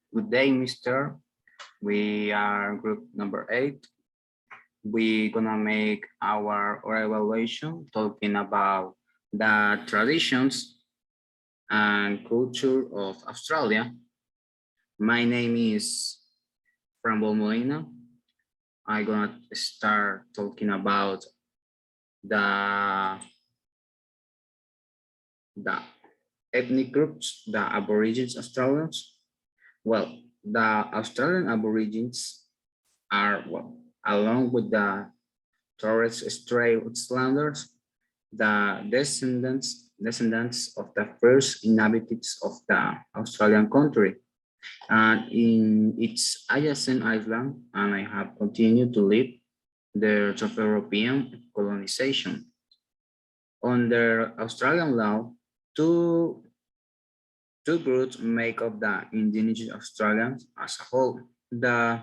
Good day, Mister. We are group number 8. We're gonna make our evaluation talking about the traditions and culture of Australia. My name is Frambel Molina. I'm gonna start talking about the, the ethnic groups, the Aborigines Australians. Well, the Australian Aborigines are, well, along with the Torres Strait Islanders, the descendants of the first inhabitants of the Australian country, and in its adjacent island, and I have continued to live there of European colonization. Under Australian law, two, two groups make up the indigenous Australians as a whole. The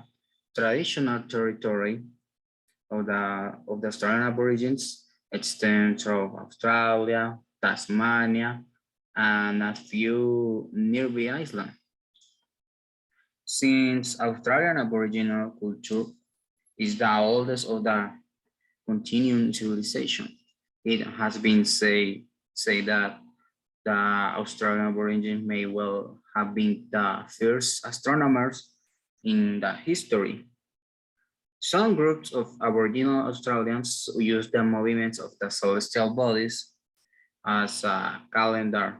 traditional territory of the Australian Aborigines extends through Australia, Tasmania, and a few nearby islands. Since Australian Aboriginal culture is the oldest of the continuing civilization, it has been say that the Australian Aborigines may well have been the first astronomers in the history. Some groups of Aboriginal Australians use the movements of the celestial bodies as a calendar.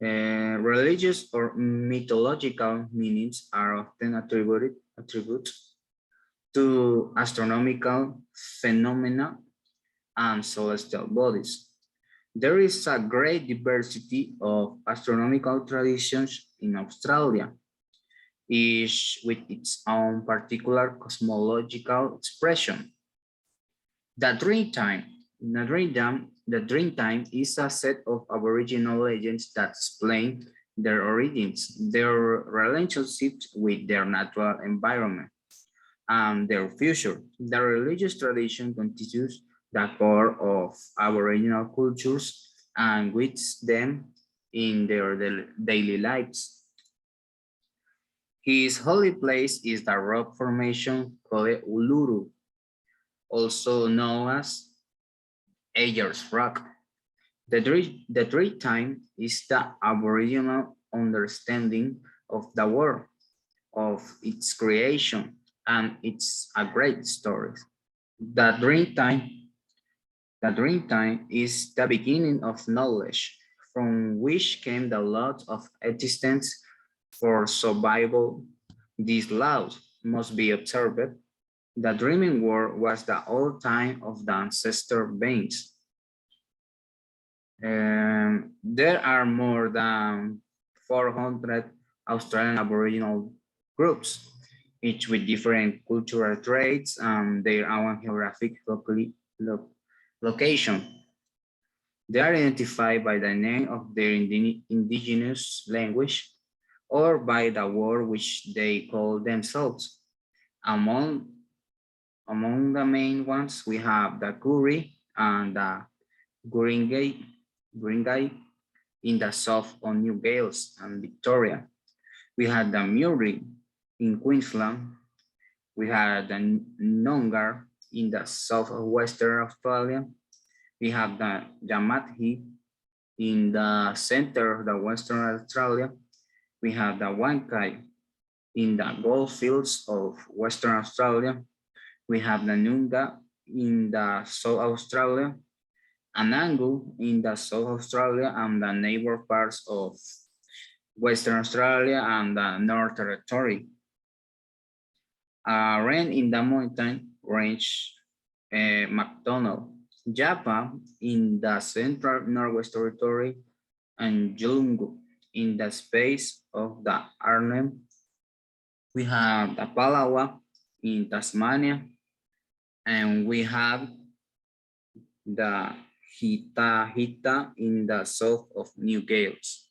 Religious or mythological meanings are often attributed to astronomical phenomena and celestial bodies. There is a great diversity of astronomical traditions in Australia, each with its own particular cosmological expression. The Dreamtime is a set of Aboriginal legends that explain their origins, their relationships with their natural environment, and their future. The religious tradition constitutes the core of Aboriginal cultures and guides them in their daily lives. His holy place is the rock formation called Uluru, also known as Ayers Rock. The time is the Aboriginal understanding of the world, of its creation, and it's a great story. The dream time, the dream time is the beginning of knowledge, from which came the laws of existence for survival. These laws must be observed. The dreaming world was the old time of the ancestor beings. There are more than 400 Australian Aboriginal groups, each with different cultural traits and their own geographic location. They are identified by the name of their indigenous language or by the word which they call themselves. Among, among the main ones, we have the Kuri and the Guringai in the south of New Wales and Victoria. We had the Muri in Queensland. We had the Nongar in the south of Western Australia. We have the Yamathi in the center of the Western Australia. We have the Wankai in the goldfields of Western Australia. We have the Nunga in the South Australia, Anangu in the South Australia and the neighbor parts of Western Australia and the North Territory. Rain in the mountain range, McDonald, Japa in the Central Northwest Territory, and Julungu in the space of the Arnhem. We have the Palawa in Tasmania, and we have the Hita in the south of New Wales.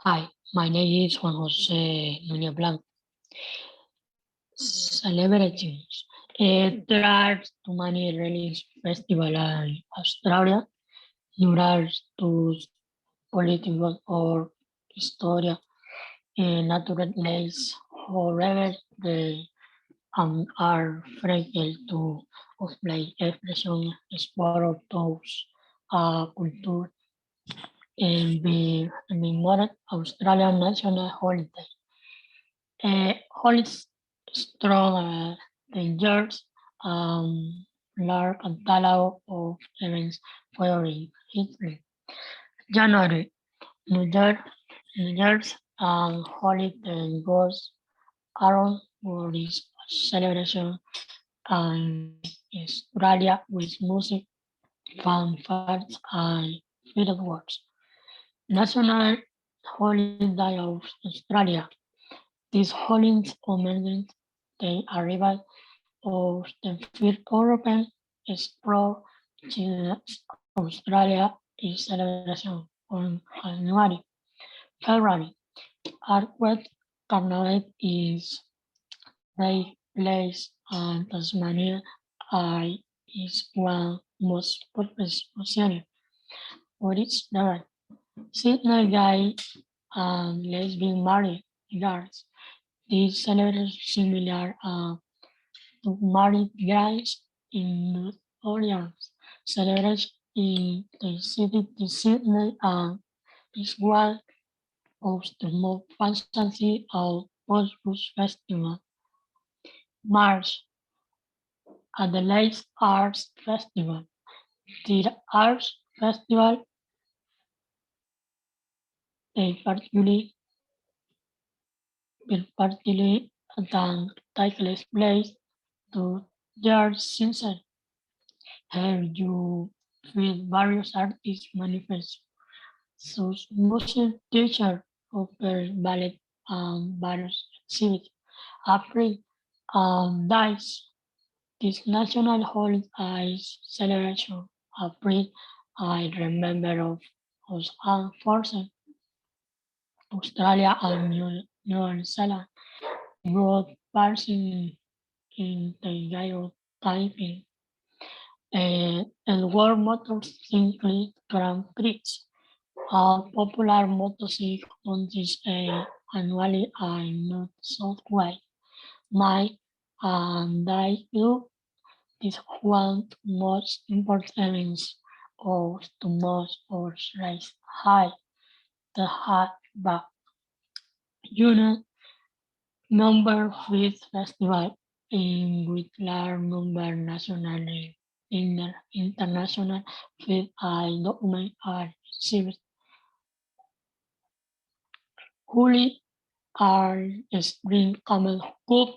Hi, my name is Juan Jose Nunez Blanco. Celebrations. There are too many religious festivals in Australia. There are two political or historia natural lays. However, they are fragile to display expression sport of those culture and be modern Australian national holiday. Holidays strong dangers large catalog of events following history. January, New Year, New Year's holiday goes around for this celebration and Australia with music, fanfares, and fireworks. National Holiday of Australia. This holiday commemorates the arrival of the first European explorer to Australia. Is celebration on January. February. Arkwright Carnaval is take place in Tasmania. I is one most purpose ocean for its day. Sydney gay and lesbian married girls. This celebration similar to married guys in New Orleans. Celebration in the city of Sydney and is one of the most fancy of Bosphorus Festival. March, Adelaide Arts Festival. The Arts Festival is particularly than takes place to their season. Here you feel various artists manifest. So music teacher offer ballet and various exhibits. April dies. This national holiday celebration April I remember of us unfortunate Australia and New Zealand both passing in the Gaio typing and World Motorcycle Grand Prix. All popular motorcycle contests annually in New South Wales. My and I do this one most important events of the most horse race high the high back unit number with festival in with large number national and international with I document are exhibit Huli are spring camel cook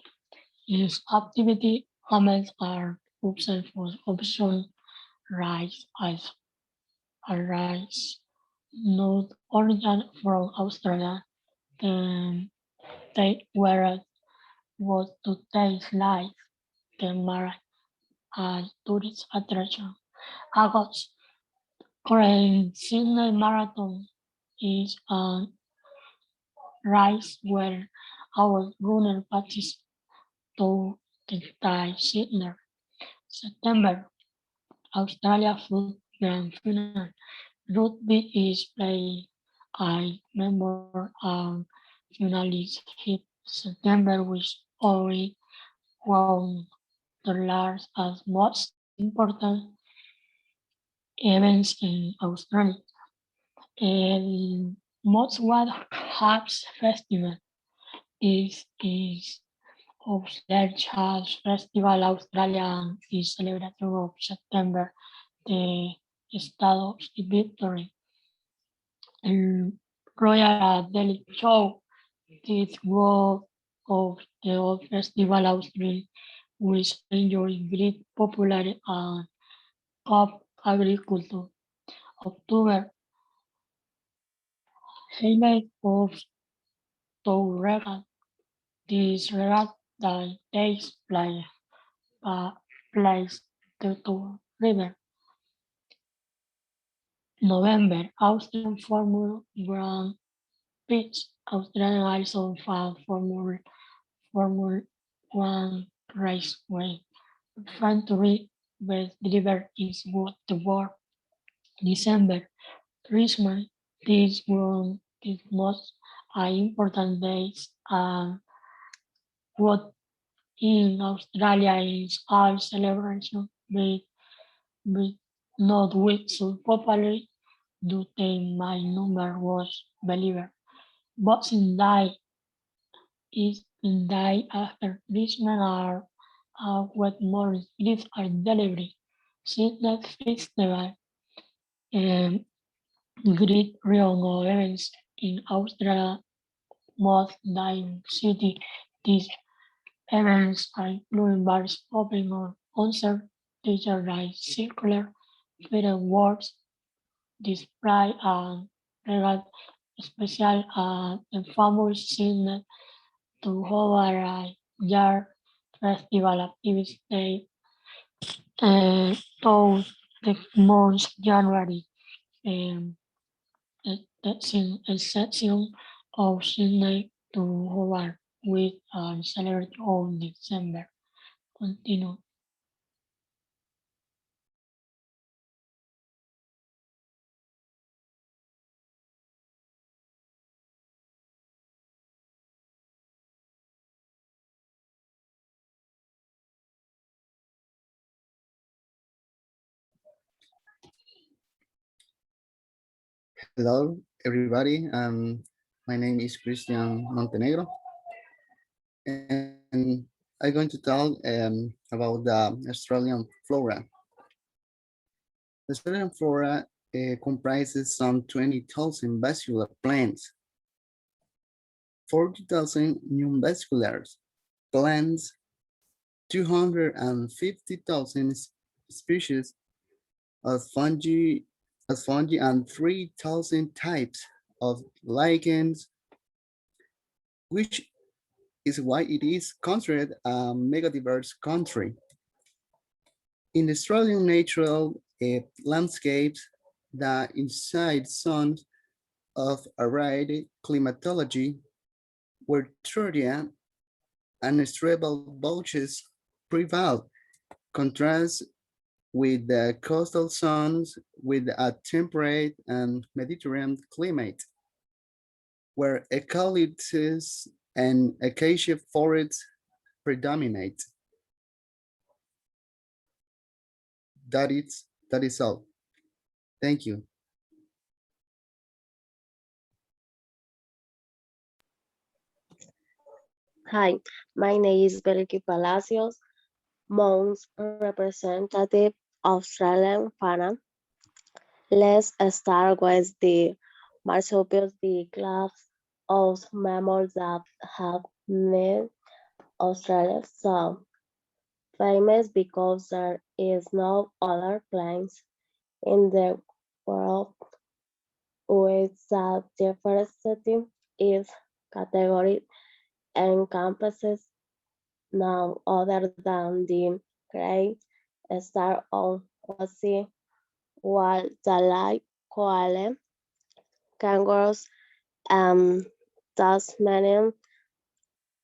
is activity camels are option for option rice as a rice not origin from Australia then they were was to taste like the Mara as tourist attraction. August Korean Sydney Marathon is a race where our runner participate to the Thai Sydney. September Australia Food Grand Final. Rugby is played. I remember finalists hit September with already won the large as most important events in Australia. And most what Harps Festival is of large Harps Festival Australia is celebrated of September, the Estado Victory. El Royal Daily Show, this world of the old festival Australia, which enjoy great popularity and of agriculture. October, highlight of the regatta. This regatta takes place to river. November, Austrian Formula Grand Prix. Australian also found Formula one raceway. Fun to read with delivered is what the word December, Christmas. This one is most important days and what in Australia is our celebration with not with so popular due to my number was believer. Boxing Day is the day after Christmas or what more gifts are delivered. Since that festival, um, great real events in Australia, most dying city. These events are including bars opening on concert, teacher like circular, fireworks, display and regal special and famous scene to hold a year festival activity to the month January. Um, exception of Sydney to Howard with celebrity on December. Continue. Hello, everybody. My name is Cristian Montenegro, and I'm going to talk about the Australian flora. The Australian flora comprises some 20,000 vascular plants, 40,000 non-vascular plants, 250,000 species of fungi, and 3,000 types of lichens, which is why it is considered a megadiverse country. In the Australian natural landscapes, the inside zones of arid climatology, where Terria and stable bouches prevail, contrast with the coastal zones with a temperate and Mediterranean climate, where eucalyptus and acacia forests predominate. That is all. Thank you. Hi, my name is Belki Palacios, Mons representative Australian fauna. Let's start with the marsupials, the class of mammals that have made Australia so famous because there is no other place in the world with such diversity. Its category encompasses none other than the great star of Aussie wildlife koala, kangaroos, and Tasmanian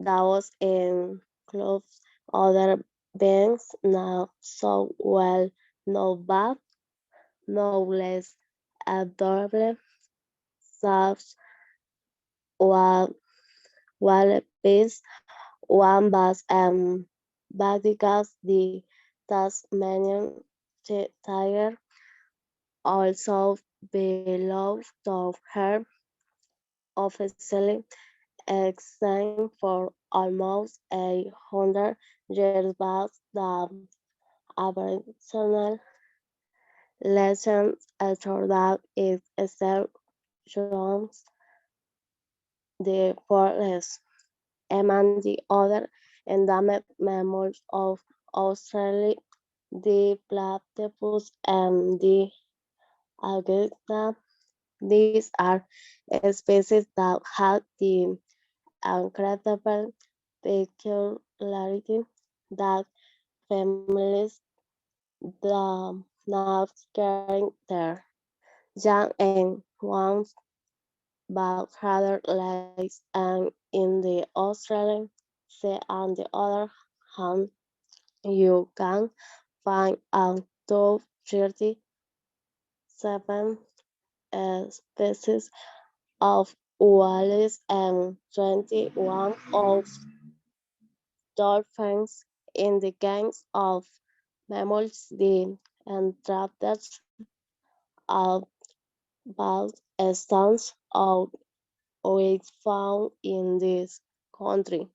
devils includes other beings not so well known but no less adorable, such as wallabies, wombats, and badgers. The Tasmanian tiger also belongs to her officially extinct for almost 100 years, but the Aboriginal legend after that it still roams the forest. Among the other endemic mammals of Australia, the platypus and the alligator. These are species that have the incredible peculiarity that families the not carrying their young and ones but rather lies and in the Australian On the other hand, you can find up to 37 species of whales and 21 of dolphins in the gangs of mammals. The endangered are about stands out with found in this country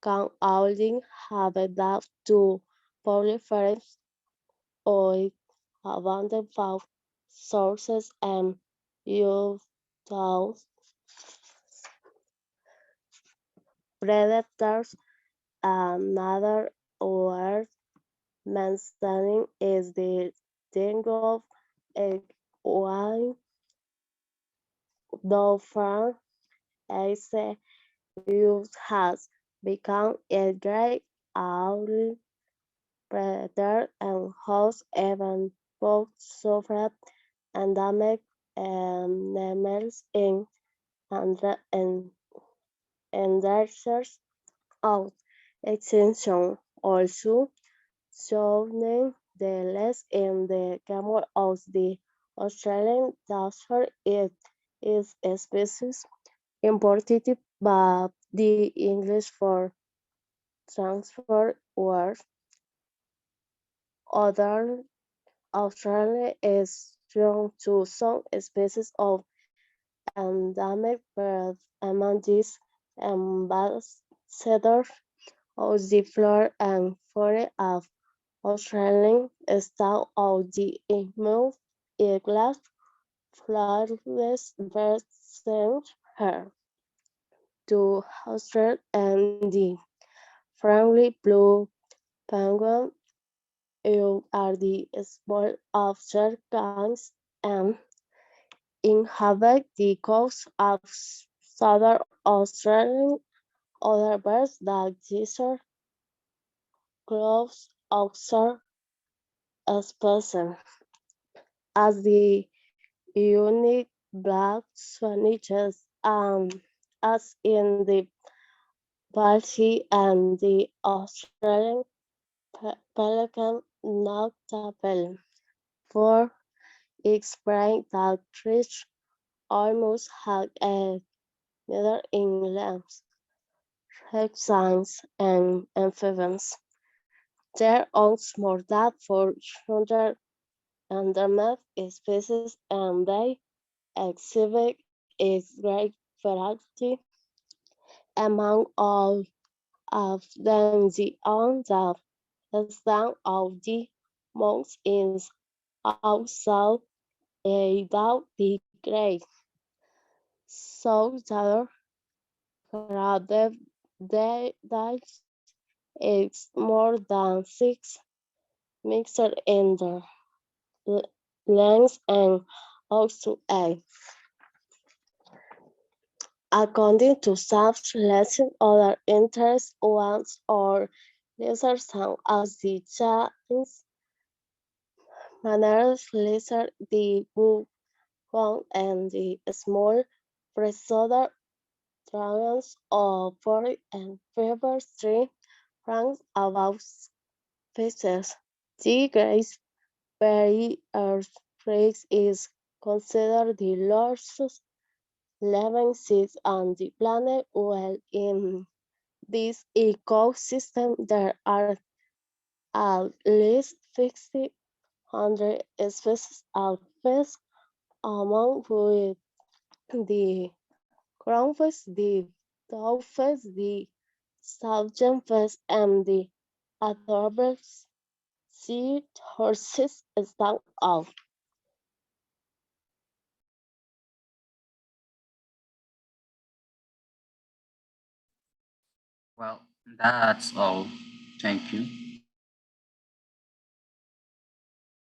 can only have adapt to proliferate oil abundant food sources and use those predators. Another word mentioning is the danger of wine dolphin as use has become a great owl predator and has even both suffered endemic mammals in and endangered of extinction. Also, showing the less in the camel of the Australian dashur it is a species imported by the English for transfer word. Other Australia is home to some species of endemic birds. Among these ambassadors of the flora and fauna of Australian style of the emu, eaglet, flightless birds sent her to Australia and the friendly blue penguin are the small of kinds and inhabit the coast of southern Australia. Other birds like lizards, crows, oxer, species as the unique black swaniches as in the Belki and the Australian pelican noctable. For its brain that reach almost had a meter in length. Reptiles and amphibians. There are more than 400 endemic species and they exhibit a great variety. Among all of them, the one that stands out the most is also without the great soldier crowded that is more than 6 meters in the length and also a. According to such lesson, other interests ones or lizards some as the giants, manners lizard, the bull and the small presoda dragons of forest and fever tree ranks about fishes. The Great Barrier Reef is considered the largest living sea on the planet. Well, in this ecosystem, there are at least 1,500 species of fish, among which the clownfish, the dogfish, the surgeonfish, and the adorable sea horses stand out. Well, that's all. Thank you.